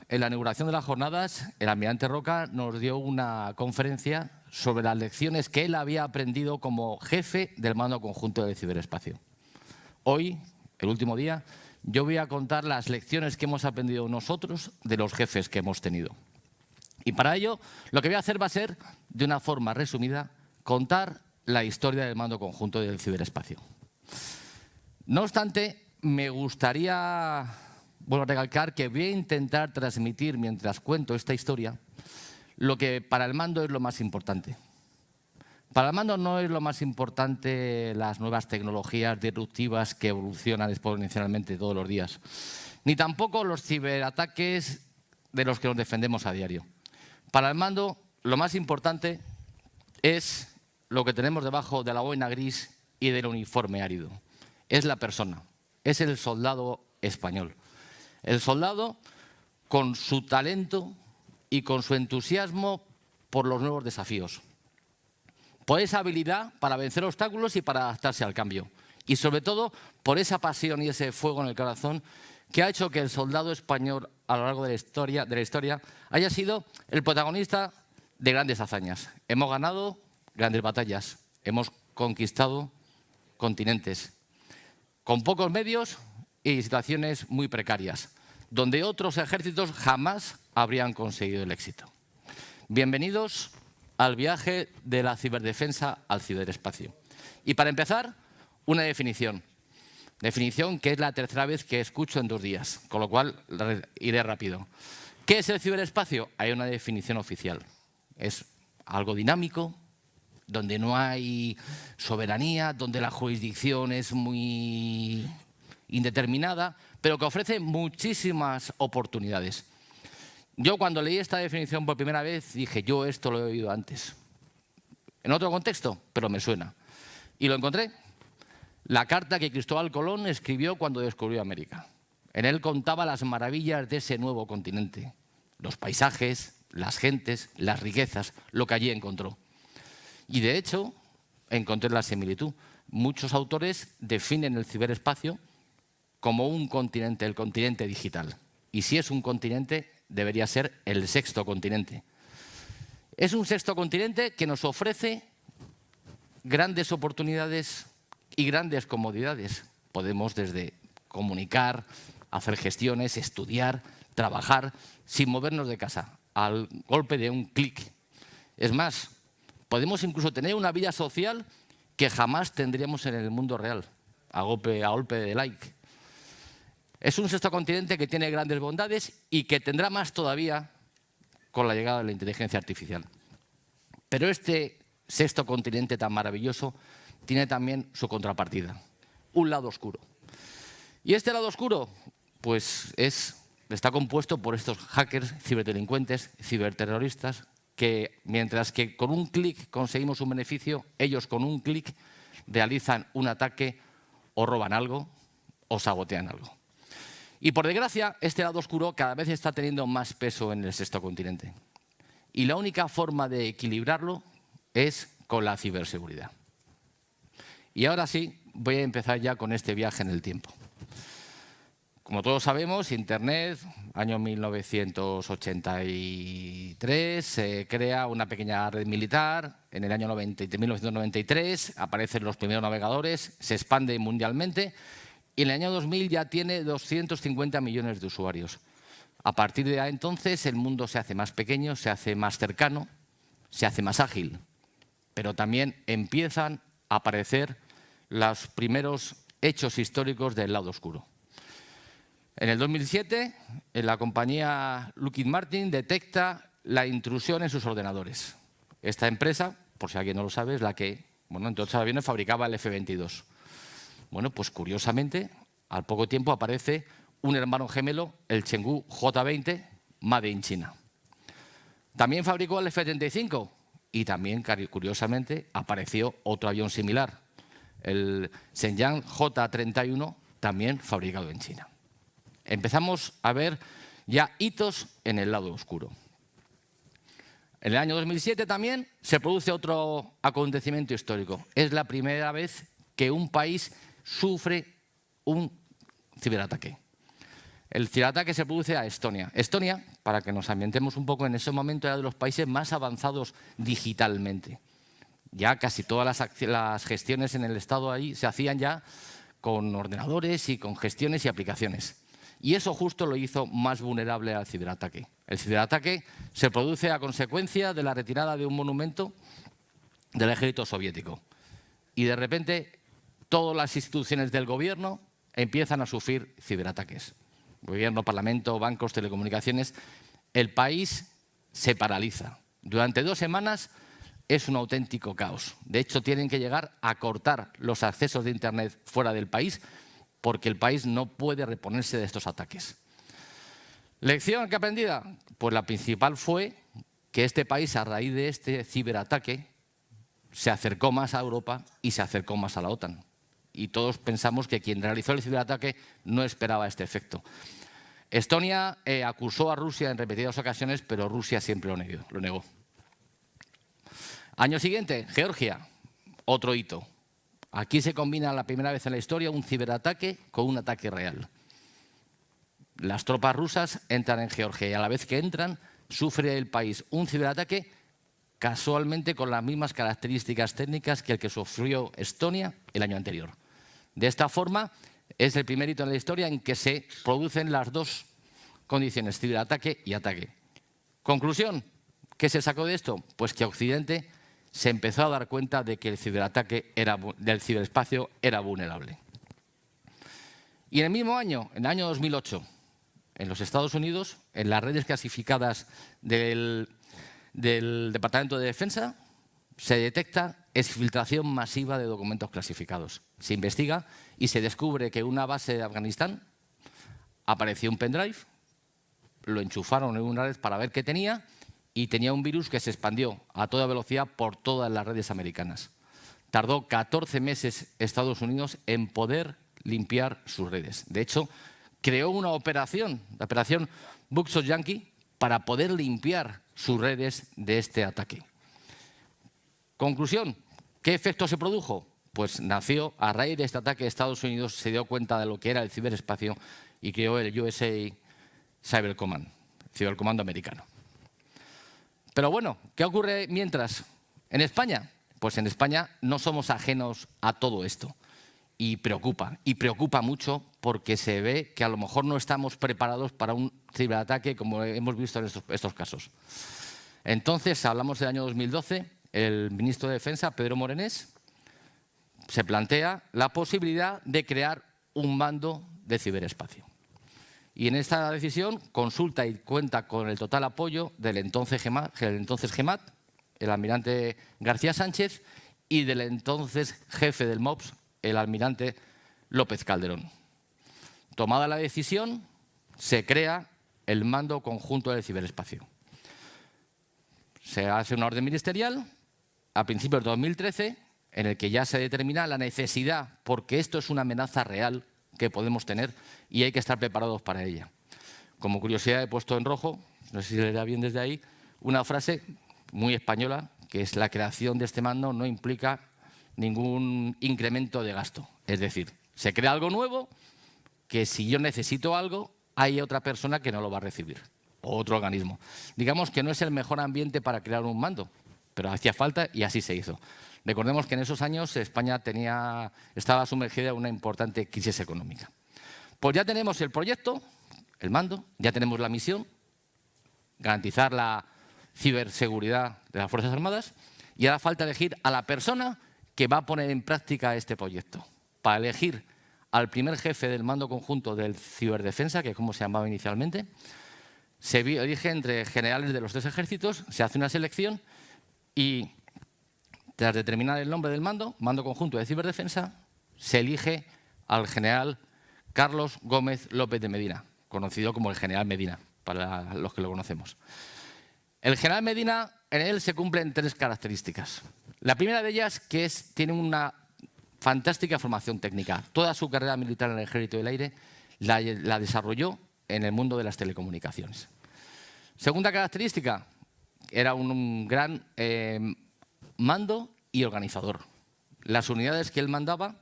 En la inauguración de las jornadas, el almirante Roca nos dio una conferencia sobre las lecciones que él había aprendido como jefe del mando conjunto del ciberespacio. Hoy, el último día, yo voy a contar las lecciones que hemos aprendido nosotros de los jefes que hemos tenido. Y para ello, lo que voy a hacer va a ser, de una forma resumida, contar la historia del mando conjunto del ciberespacio. No obstante, me gustaría recalcar que voy a intentar transmitir, mientras cuento esta historia, lo que para el mando es lo más importante. Para el mando no es lo más importante las nuevas tecnologías disruptivas que evolucionan exponencialmente todos los días, ni tampoco los ciberataques de los que nos defendemos a diario. Para el mando, lo más importante es lo que tenemos debajo de la boina gris y del uniforme árido. Es la persona, es el soldado español. El soldado con su talento y con su entusiasmo por los nuevos desafíos. Por esa habilidad para vencer obstáculos y para adaptarse al cambio. Y sobre todo por esa pasión y ese fuego en el corazón que ha hecho que el soldado español a lo largo de la historia haya sido el protagonista de grandes hazañas. Hemos ganado grandes batallas, hemos conquistado continentes, con pocos medios y situaciones muy precarias, donde otros ejércitos jamás habrían conseguido el éxito. Bienvenidos al viaje de la ciberdefensa al ciberespacio. Y para empezar, una definición. Definición que es la tercera vez que escucho en 2 días, con lo cual iré rápido. ¿Qué es el ciberespacio? Hay una definición oficial. Es algo dinámico, donde no hay soberanía, donde la jurisdicción es muy indeterminada, pero que ofrece muchísimas oportunidades. Yo cuando leí esta definición por primera vez dije, yo esto lo he oído antes. En otro contexto, pero me suena. Y lo encontré. La carta que Cristóbal Colón escribió cuando descubrió América. En él contaba las maravillas de ese nuevo continente, los paisajes, las gentes, las riquezas, lo que allí encontró. Y de hecho, encontré la similitud. Muchos autores definen el ciberespacio como un continente, el continente digital. Y si es un continente, debería ser el 6º continente. Es un 6º continente que nos ofrece grandes oportunidades y grandes comodidades. Podemos desde comunicar, hacer gestiones, estudiar, trabajar, sin movernos de casa, al golpe de un clic. Es más, podemos incluso tener una vida social que jamás tendríamos en el mundo real, a golpe de like. Es un 6º continente que tiene grandes bondades y que tendrá más todavía con la llegada de la inteligencia artificial. Pero este 6º continente tan maravilloso tiene también su contrapartida, un lado oscuro. Y este lado oscuro pues está compuesto por estos hackers, ciberdelincuentes, ciberterroristas, que mientras que con un clic conseguimos un beneficio, ellos con un clic realizan un ataque o roban algo o sabotean algo. Y por desgracia, este lado oscuro cada vez está teniendo más peso en el 6º continente. Y la única forma de equilibrarlo es con la ciberseguridad. Y ahora sí, voy a empezar ya con este viaje en el tiempo. Como todos sabemos, Internet, año 1983, se crea una pequeña red militar. En el año 1993 aparecen los primeros navegadores, se expande mundialmente y en el año 2000 ya tiene 250 millones de usuarios. A partir de entonces el mundo se hace más pequeño, se hace más cercano, se hace más ágil, pero también empiezan a aparecer los primeros hechos históricos del lado oscuro. En el 2007, la compañía Lockheed Martin detecta la intrusión en sus ordenadores. Esta empresa, por si alguien no lo sabe, es la que, entre otros aviones, fabricaba el F-22. Bueno, pues curiosamente, al poco tiempo aparece un hermano gemelo, el Chengdu J-20, made in China. También fabricó el F-35 y también, curiosamente, apareció otro avión similar, el Shenyang J-31, también fabricado en China. Empezamos a ver ya hitos en el lado oscuro. En el año 2007 también se produce otro acontecimiento histórico. Es la primera vez que un país sufre un ciberataque. El ciberataque se produce a Estonia. Estonia, para que nos ambientemos un poco, en ese momento era de los países más avanzados digitalmente. Ya casi todas las gestiones en el Estado ahí se hacían ya con ordenadores y con gestiones y aplicaciones. Y eso justo lo hizo más vulnerable al ciberataque. El ciberataque se produce a consecuencia de la retirada de un monumento del ejército soviético. Y de repente todas las instituciones del gobierno empiezan a sufrir ciberataques. Gobierno, parlamento, bancos, telecomunicaciones. El país se paraliza. Durante 2 semanas es un auténtico caos. De hecho, tienen que llegar a cortar los accesos de Internet fuera del país porque el país no puede reponerse de estos ataques. ¿Lección que aprendida? Pues la principal fue que este país, a raíz de este ciberataque, se acercó más a Europa y se acercó más a la OTAN. Y todos pensamos que quien realizó el ciberataque no esperaba este efecto. Estonia acusó a Rusia en repetidas ocasiones, pero Rusia siempre lo negó. Año siguiente, Georgia, otro hito. Aquí se combina la primera vez en la historia un ciberataque con un ataque real. Las tropas rusas entran en Georgia y a la vez que entran, sufre el país un ciberataque casualmente con las mismas características técnicas que el que sufrió Estonia el año anterior. De esta forma, es el primer hito en la historia en que se producen las dos condiciones, ciberataque y ataque. Conclusión, ¿qué se sacó de esto? Pues que Occidente se empezó a dar cuenta de que el ciberataque del ciberespacio era vulnerable. Y en el mismo año, en el año 2008, en los Estados Unidos, en las redes clasificadas del Departamento de Defensa, se detecta exfiltración masiva de documentos clasificados. Se investiga y se descubre que en una base de Afganistán apareció un pendrive, lo enchufaron en una red para ver qué tenía y tenía un virus que se expandió a toda velocidad por todas las redes americanas. Tardó 14 meses Estados Unidos en poder limpiar sus redes. De hecho, creó una operación, la operación Buxos Yankee, para poder limpiar sus redes de este ataque. Conclusión, ¿qué efecto se produjo? Pues nació a raíz de este ataque. Estados Unidos se dio cuenta de lo que era el ciberespacio y creó el USA Cyber Command, el cibercomando americano. Pero bueno, ¿qué ocurre mientras? ¿En España? Pues en España no somos ajenos a todo esto. Y preocupa mucho porque se ve que a lo mejor no estamos preparados para un ciberataque como hemos visto en estos casos. Entonces, hablamos del año 2012, el ministro de Defensa, Pedro Morenés, se plantea la posibilidad de crear un mando de ciberespacio. Y en esta decisión consulta y cuenta con el total apoyo del entonces GEMAT, el almirante García Sánchez, y del entonces jefe del MOPS, el almirante López Calderón. Tomada la decisión, se crea el Mando Conjunto del Ciberespacio. Se hace una orden ministerial a principios de 2013 en el que ya se determina la necesidad, porque esto es una amenaza real que podemos tener y hay que estar preparados para ella. Como curiosidad he puesto en rojo, no sé si le da bien desde ahí, una frase muy española, que es: la creación de este mando no implica ningún incremento de gasto. Es decir, se crea algo nuevo que si yo necesito algo, hay otra persona que no lo va a recibir, o otro organismo. Digamos que no es el mejor ambiente para crear un mando, pero hacía falta y así se hizo. Recordemos que en esos años España estaba sumergida en una importante crisis económica. Pues ya tenemos el proyecto, el mando, ya tenemos la misión, garantizar la ciberseguridad de las Fuerzas Armadas, y ahora falta elegir a la persona que va a poner en práctica este proyecto. Para elegir al primer jefe del mando conjunto del ciberdefensa, que es como se llamaba inicialmente, se elige entre generales de los 3 ejércitos, se hace una selección y tras determinar el nombre del mando conjunto de ciberdefensa, se elige al general Carlos Gómez López de Medina, conocido como el general Medina, para los que lo conocemos. El general Medina, en él se cumplen 3 características. La primera de ellas, que tiene una fantástica formación técnica. Toda su carrera militar en el Ejército del Aire la desarrolló en el mundo de las telecomunicaciones. Segunda característica, era un gran mando y organizador. Las unidades que él mandaba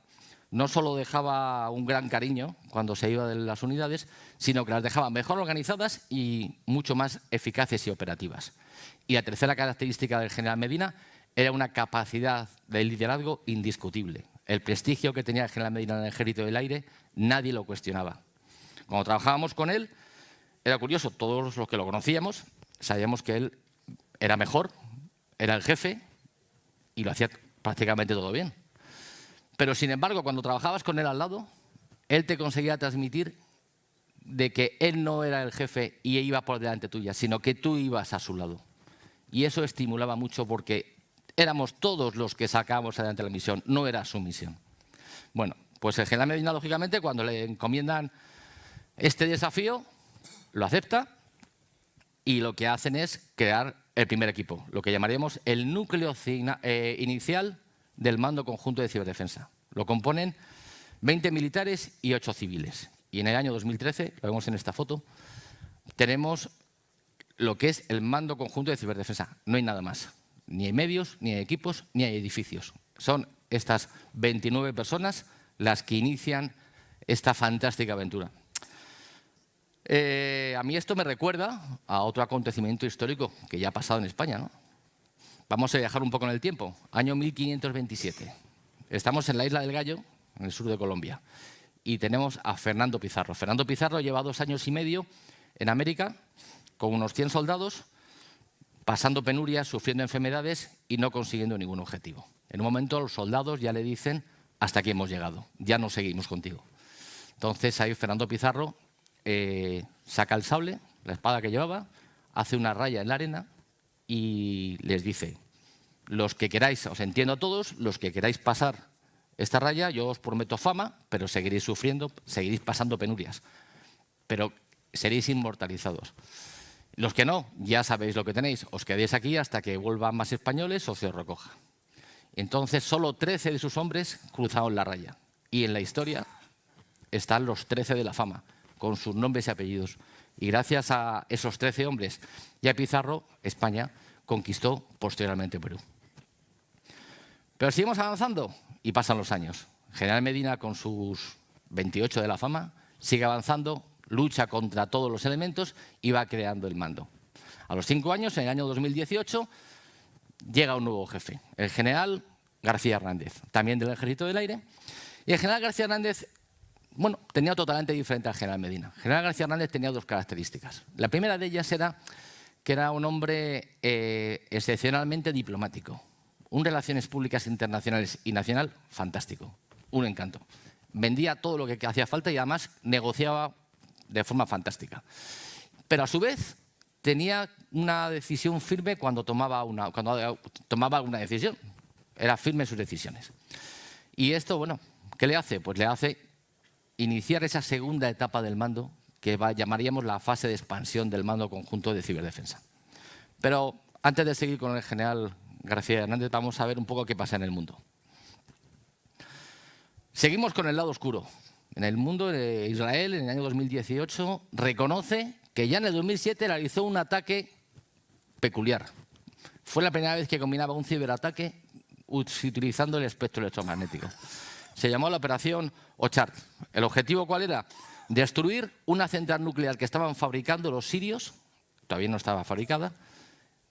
no solo dejaba un gran cariño cuando se iba de las unidades, sino que las dejaba mejor organizadas y mucho más eficaces y operativas. Y la tercera característica del general Medina era una capacidad de liderazgo indiscutible. El prestigio que tenía el general Medina en el Ejército del Aire, nadie lo cuestionaba. Cuando trabajábamos con él, era curioso, todos los que lo conocíamos sabíamos que él era mejor, era el jefe y lo hacía prácticamente todo bien. Pero, sin embargo, cuando trabajabas con él al lado, él te conseguía transmitir de que él no era el jefe y iba por delante tuya, sino que tú ibas a su lado. Y eso estimulaba mucho porque éramos todos los que sacábamos adelante la misión, no era su misión. Bueno, pues el general Medina, lógicamente, cuando le encomiendan este desafío, lo acepta y lo que hacen es crear el primer equipo, lo que llamaríamos el núcleo inicial del Mando Conjunto de Ciberdefensa. Lo componen 20 militares y 8 civiles. Y en el año 2013, lo vemos en esta foto, tenemos lo que es el Mando Conjunto de Ciberdefensa. No hay nada más. Ni hay medios, ni hay equipos, ni hay edificios. Son estas 29 personas las que inician esta fantástica aventura. A mí esto me recuerda a otro acontecimiento histórico que ya ha pasado en España, ¿no? Vamos a viajar un poco en el tiempo. Año 1527. Estamos en la Isla del Gallo, en el sur de Colombia, y tenemos a Fernando Pizarro. Fernando Pizarro lleva 2 años y medio en América con unos 100 soldados, pasando penurias, sufriendo enfermedades y no consiguiendo ningún objetivo. En un momento los soldados ya le dicen, hasta aquí hemos llegado, ya no seguimos contigo. Entonces ahí Fernando Pizarro saca el sable, la espada que llevaba, hace una raya en la arena y les dice, los que queráis, os entiendo a todos, los que queráis pasar esta raya, yo os prometo fama, pero seguiréis sufriendo, seguiréis pasando penurias, pero seréis inmortalizados. Los que no, ya sabéis lo que tenéis, os quedéis aquí hasta que vuelvan más españoles o se os recoja. Entonces solo 13 de sus hombres cruzaron la raya y en la historia están los 13 de la fama, con sus nombres y apellidos. Y gracias a esos 13 hombres y a Pizarro, España conquistó posteriormente Perú. Pero seguimos avanzando y pasan los años. General Medina, con sus 28 de la fama, sigue avanzando, lucha contra todos los elementos y va creando el mando. A los 5 años, en el año 2018, llega un nuevo jefe, el general García Hernández, también del Ejército del Aire. Y el general García Hernández, bueno, tenía otro talante diferente al general Medina. El general García Hernández tenía 2 características. La primera de ellas era que era un hombre excepcionalmente diplomático. Un relaciones públicas internacionales y nacional fantástico, un encanto. Vendía todo lo que hacía falta y además negociaba de forma fantástica. Pero a su vez tenía una decisión firme cuando tomaba una decisión. Era firme en sus decisiones. Y esto, bueno, ¿qué le hace? Pues le hace iniciar esa segunda etapa del mando que llamaríamos la fase de expansión del Mando Conjunto de Ciberdefensa. Pero antes de seguir con el general García Hernández, vamos a ver un poco qué pasa en el mundo. Seguimos con el lado oscuro. En el mundo de Israel, en el año 2018, reconoce que ya en el 2007 realizó un ataque peculiar. Fue la primera vez que combinaba un ciberataque utilizando el espectro electromagnético. Se llamó la operación Ochart. ¿El objetivo cuál era? Destruir una central nuclear que estaban fabricando los sirios, todavía no estaba fabricada,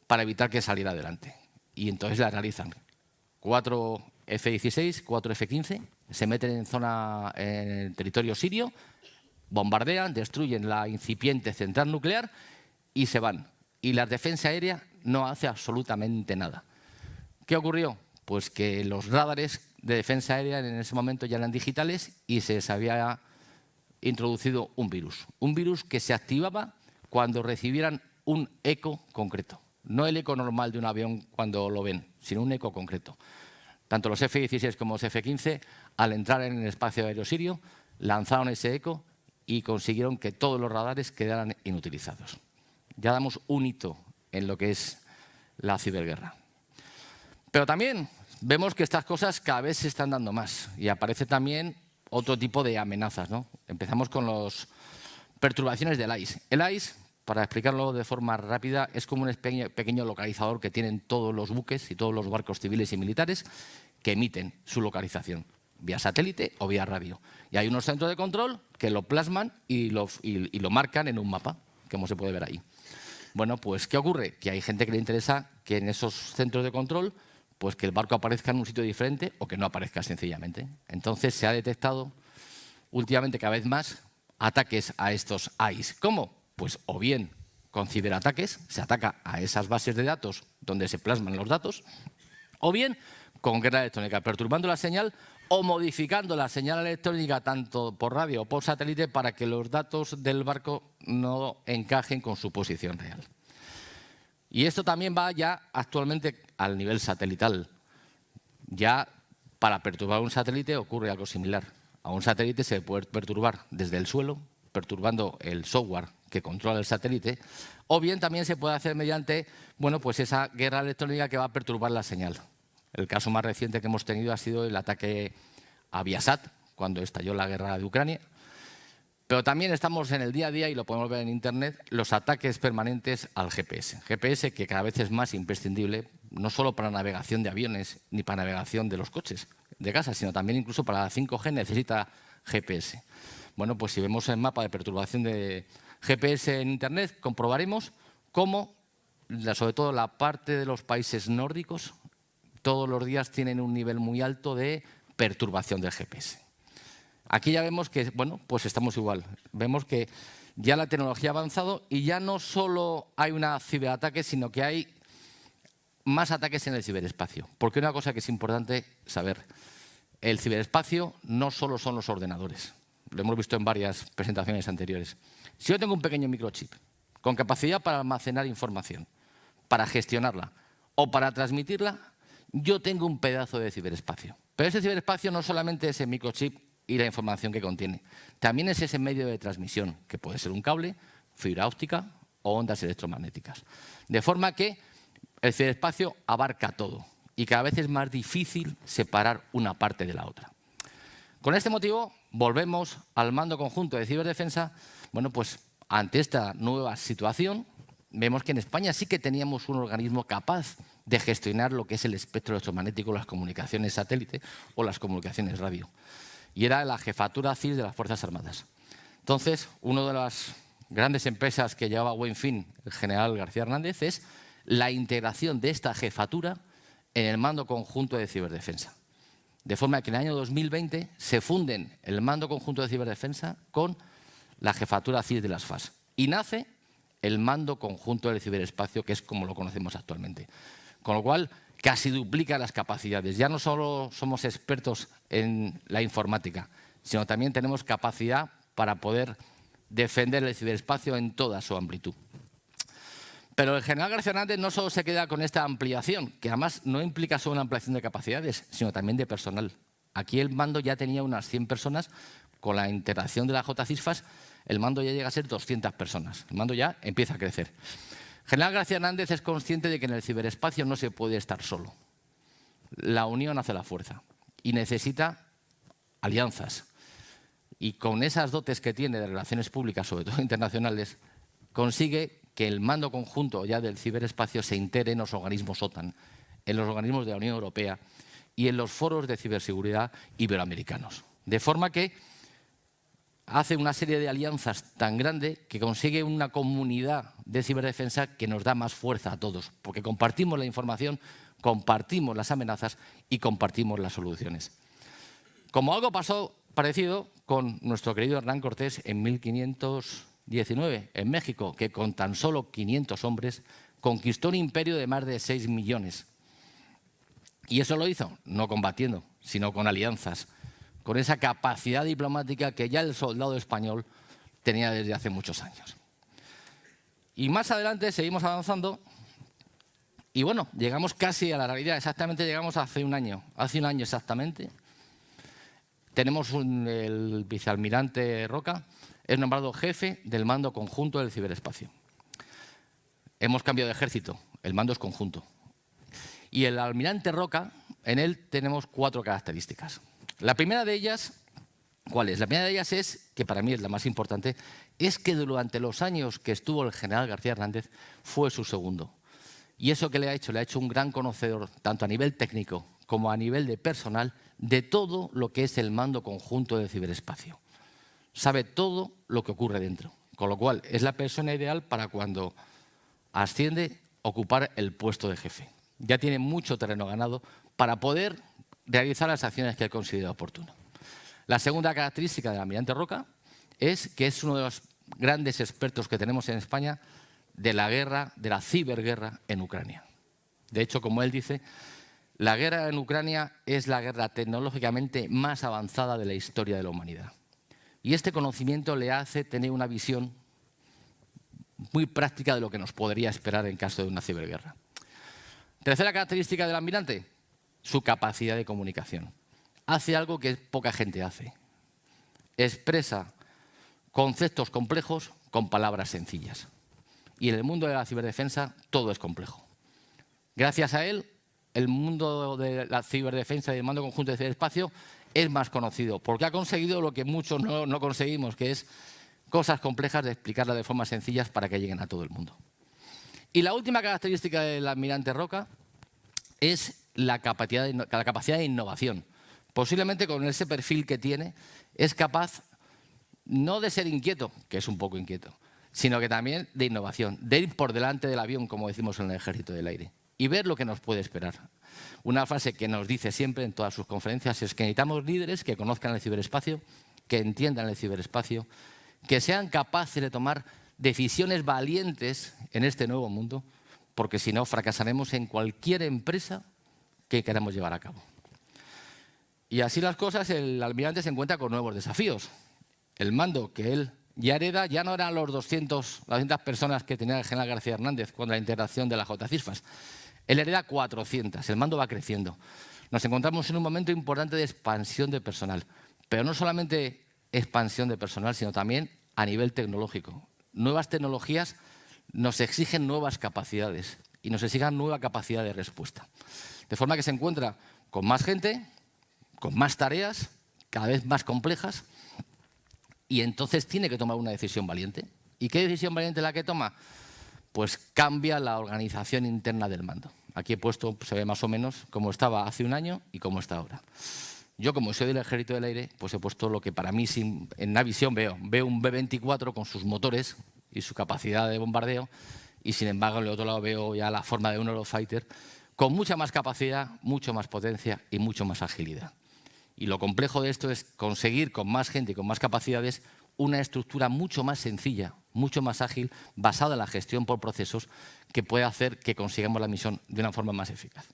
para evitar que saliera adelante. Y entonces la realizan. 4 F-16, 4 F-15, se meten en el territorio sirio, bombardean, destruyen la incipiente central nuclear y se van. Y la defensa aérea no hace absolutamente nada. ¿Qué ocurrió? Pues que los radares de defensa aérea en ese momento ya eran digitales y se les había introducido un virus que se activaba cuando recibieran un eco concreto. No el eco normal de un avión cuando lo ven, sino un eco concreto. Tanto los F-16 como los F-15, al entrar en el espacio aéreo sirio, lanzaron ese eco y consiguieron que todos los radares quedaran inutilizados. Ya damos un hito en lo que es la ciberguerra. Pero también vemos que estas cosas cada vez se están dando más y aparece también otro tipo de amenazas, ¿no? Empezamos con las perturbaciones del ICE. El ICE, para explicarlo de forma rápida, es como un pequeño localizador que tienen todos los buques y todos los barcos civiles y militares que emiten su localización. vía satélite o vía radio. Y hay unos centros de control que lo plasman y lo marcan en un mapa, como se puede ver ahí. Bueno, pues ¿qué ocurre? Que hay gente que le interesa que en esos centros de control pues que el barco aparezca en un sitio diferente o que no aparezca sencillamente. Entonces se ha detectado últimamente cada vez más ataques a estos AIS. ¿Cómo? Pues o bien con ciberataques, se ataca a esas bases de datos donde se plasman los datos, o bien con guerra electrónica, perturbando la señal o modificando la señal electrónica tanto por radio o por satélite para que los datos del barco no encajen con su posición real. Y esto también va ya actualmente al nivel satelital. Ya para perturbar un satélite ocurre algo similar. A un satélite se puede perturbar desde el suelo, perturbando el software que controla el satélite, o bien también se puede hacer mediante pues esa guerra electrónica que va a perturbar la señal. El caso más reciente que hemos tenido ha sido el ataque a Viasat, cuando estalló la guerra de Ucrania. Pero también estamos en el día a día, y lo podemos ver en Internet, los ataques permanentes al GPS. GPS que cada vez es más imprescindible, no solo para navegación de aviones ni para navegación de los coches de casa, sino también incluso para la 5G necesita GPS. Bueno, pues si vemos el mapa de perturbación de GPS en Internet, comprobaremos cómo, sobre todo la parte de los países nórdicos, todos los días tienen un nivel muy alto de perturbación del GPS. Aquí ya vemos que, pues estamos igual. Vemos que ya la tecnología ha avanzado y ya no solo hay un ciberataque, sino que hay más ataques en el ciberespacio. Porque una cosa que es importante saber, el ciberespacio no solo son los ordenadores. Lo hemos visto en varias presentaciones anteriores. Si yo tengo un pequeño microchip con capacidad para almacenar información, para gestionarla o para transmitirla, yo tengo un pedazo de ciberespacio. Pero ese ciberespacio no solamente es el microchip y la información que contiene. También es ese medio de transmisión, que puede ser un cable, fibra óptica o ondas electromagnéticas. De forma que el ciberespacio abarca todo y cada vez es más difícil separar una parte de la otra. Con este motivo, volvemos al Mando Conjunto de Ciberdefensa. Pues ante esta nueva situación, vemos que en España sí que teníamos un organismo capaz de gestionar lo que es el espectro electromagnético, las comunicaciones satélite o las comunicaciones radio. Y era la Jefatura CIS de las Fuerzas Armadas. Entonces, una de las grandes empresas que llevaba a buen fin el general García Hernández es la integración de esta jefatura en el Mando Conjunto de Ciberdefensa. De forma que en el año 2020 se funden el Mando Conjunto de Ciberdefensa con la Jefatura CIS de las FAS. Y nace el Mando Conjunto del Ciberespacio, que es como lo conocemos actualmente. Con lo cual, casi duplica las capacidades. Ya no solo somos expertos en la informática, sino también tenemos capacidad para poder defender el ciberespacio en toda su amplitud. Pero el general García Hernández no solo se queda con esta ampliación, que además no implica solo una ampliación de capacidades, sino también de personal. Aquí el mando ya tenía unas 100 personas, con la integración de la JCISFAS, el mando ya llega a ser 200 personas. El mando ya empieza a crecer. General García Hernández es consciente de que en el ciberespacio no se puede estar solo. La unión hace la fuerza y necesita alianzas. Y con esas dotes que tiene de relaciones públicas, sobre todo internacionales, consigue que el Mando Conjunto ya del ciberespacio se integre en los organismos OTAN, en los organismos de la Unión Europea y en los foros de ciberseguridad iberoamericanos. De forma que hace una serie de alianzas tan grande que consigue una comunidad de ciberdefensa que nos da más fuerza a todos, porque compartimos la información, compartimos las amenazas y compartimos las soluciones. Como algo pasó parecido con nuestro querido Hernán Cortés en 1519 en México, que con tan solo 500 hombres conquistó un imperio de más de 6 millones. Y eso lo hizo no combatiendo, sino con alianzas, con esa capacidad diplomática que ya el soldado español tenía desde hace muchos años. Y más adelante seguimos avanzando y llegamos casi a la realidad. Exactamente llegamos hace un año exactamente. Tenemos el vicealmirante Roca, es nombrado jefe del Mando Conjunto del Ciberespacio. Hemos cambiado de ejército, el mando es conjunto. Y el almirante Roca, en él tenemos 4 características. La primera de ellas, ¿cuál es? La primera de ellas es, que para mí es la más importante, es que durante los años que estuvo el general García Hernández fue su segundo. ¿Y eso qué le ha hecho? Le ha hecho un gran conocedor, tanto a nivel técnico como a nivel de personal, de todo lo que es el mando conjunto del ciberespacio. Sabe todo lo que ocurre dentro, con lo cual es la persona ideal para cuando asciende ocupar el puesto de jefe. Ya tiene mucho terreno ganado para poder realizar las acciones que él considera oportuno. La segunda característica del almirante Roca es que es uno de los grandes expertos que tenemos en España de la guerra, de la ciberguerra en Ucrania. De hecho, como él dice, la guerra en Ucrania es la guerra tecnológicamente más avanzada de la historia de la humanidad. Y este conocimiento le hace tener una visión muy práctica de lo que nos podría esperar en caso de una ciberguerra. Tercera característica del almirante, su capacidad de comunicación. Hace algo que poca gente hace. Expresa conceptos complejos con palabras sencillas. Y en el mundo de la ciberdefensa todo es complejo. Gracias a él, el mundo de la ciberdefensa y el mando conjunto de ciberespacio es más conocido, porque ha conseguido lo que muchos no conseguimos, que es cosas complejas de explicarlas de formas sencillas para que lleguen a todo el mundo. Y la última característica del almirante Roca es la capacidad de innovación. Posiblemente con ese perfil que tiene es capaz no de ser inquieto, que es un poco inquieto, sino que también de innovación, de ir por delante del avión, como decimos en el Ejército del Aire, y ver lo que nos puede esperar. Una frase que nos dice siempre en todas sus conferencias es que necesitamos líderes que conozcan el ciberespacio, que entiendan el ciberespacio, que sean capaces de tomar decisiones valientes en este nuevo mundo, porque si no fracasaremos en cualquier empresa que queramos llevar a cabo. Y así las cosas, el almirante se encuentra con nuevos desafíos. El mando que él ya hereda ya no eran las 200 personas que tenía el general García Hernández cuando la integración de la JCISFAS. Él hereda 400, el mando va creciendo. Nos encontramos en un momento importante de expansión de personal, pero no solamente expansión de personal, sino también a nivel tecnológico. Nuevas tecnologías nos exigen nuevas capacidades y nos exigen nueva capacidad de respuesta. De forma que se encuentra con más gente, con más tareas, cada vez más complejas, y entonces tiene que tomar una decisión valiente. ¿Y qué decisión valiente la que toma? Pues cambia la organización interna del mando. Aquí he puesto, se ve más o menos cómo estaba hace un año y cómo está ahora. Yo, como soy del Ejército del Aire, pues he puesto lo que para mí en la visión veo. Veo un B-24 con sus motores y su capacidad de bombardeo, y sin embargo, en el otro lado veo ya la forma de un Eurofighter con mucha más capacidad, mucho más potencia y mucho más agilidad. Y lo complejo de esto es conseguir con más gente y con más capacidades una estructura mucho más sencilla, mucho más ágil, basada en la gestión por procesos, que puede hacer que consigamos la misión de una forma más eficaz.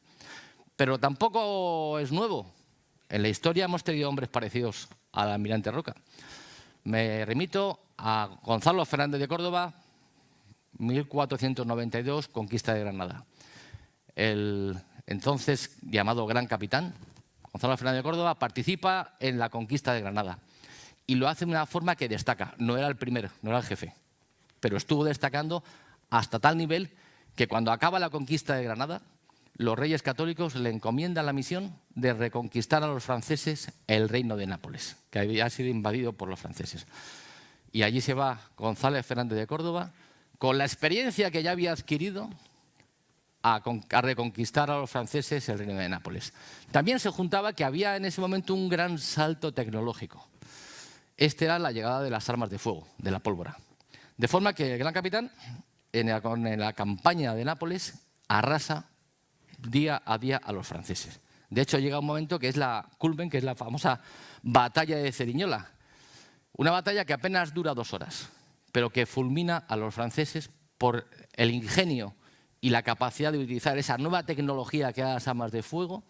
Pero tampoco es nuevo. En la historia hemos tenido hombres parecidos al almirante Roca. Me remito a Gonzalo Fernández de Córdoba, 1492, conquista de Granada. El entonces llamado Gran Capitán, Gonzalo Fernández de Córdoba, participa en la conquista de Granada y lo hace de una forma que destaca. No era el primero, no era el jefe, pero estuvo destacando hasta tal nivel que cuando acaba la conquista de Granada, los reyes católicos le encomiendan la misión de reconquistar a los franceses el reino de Nápoles, que había sido invadido por los franceses. Y allí se va González Fernández de Córdoba, con la experiencia que ya había adquirido, a reconquistar a los franceses el reino de Nápoles. También se juntaba que había en ese momento un gran salto tecnológico. Este era la llegada de las armas de fuego, de la pólvora. De forma que el Gran Capitán, en la campaña de Nápoles, arrasa día a día a los franceses. De hecho, llega un momento que es la culmen, que es la famosa batalla de Ceriñola. Una batalla que apenas dura 2 horas, pero que fulmina a los franceses por el ingenio y la capacidad de utilizar esa nueva tecnología que eran las armas de fuego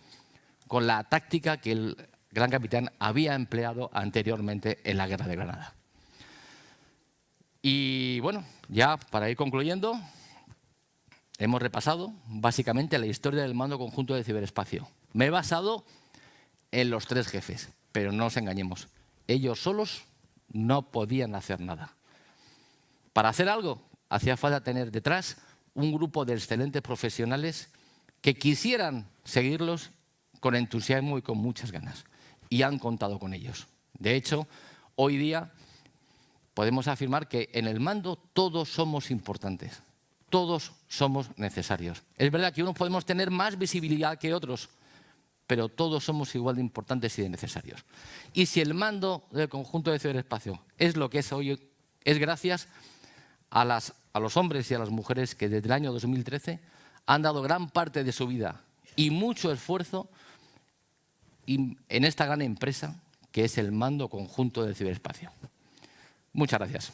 con la táctica que el Gran Capitán había empleado anteriormente en la Guerra de Granada. Y bueno, ya para ir concluyendo, hemos repasado básicamente la historia del mando conjunto de ciberespacio. Me he basado en los 3 jefes, pero no nos engañemos. Ellos solos no podían hacer nada. Para hacer algo, hacía falta tener detrás un grupo de excelentes profesionales que quisieran seguirlos con entusiasmo y con muchas ganas. Y han contado con ellos. De hecho, hoy día podemos afirmar que en el mando todos somos importantes. Todos somos necesarios. Es verdad que unos podemos tener más visibilidad que otros, pero todos somos igual de importantes y de necesarios. Y si el mando del conjunto de ciberespacio es lo que es hoy, es gracias a los hombres y a las mujeres que desde el año 2013 han dado gran parte de su vida y mucho esfuerzo en esta gran empresa que es el mando conjunto del ciberespacio. Muchas gracias.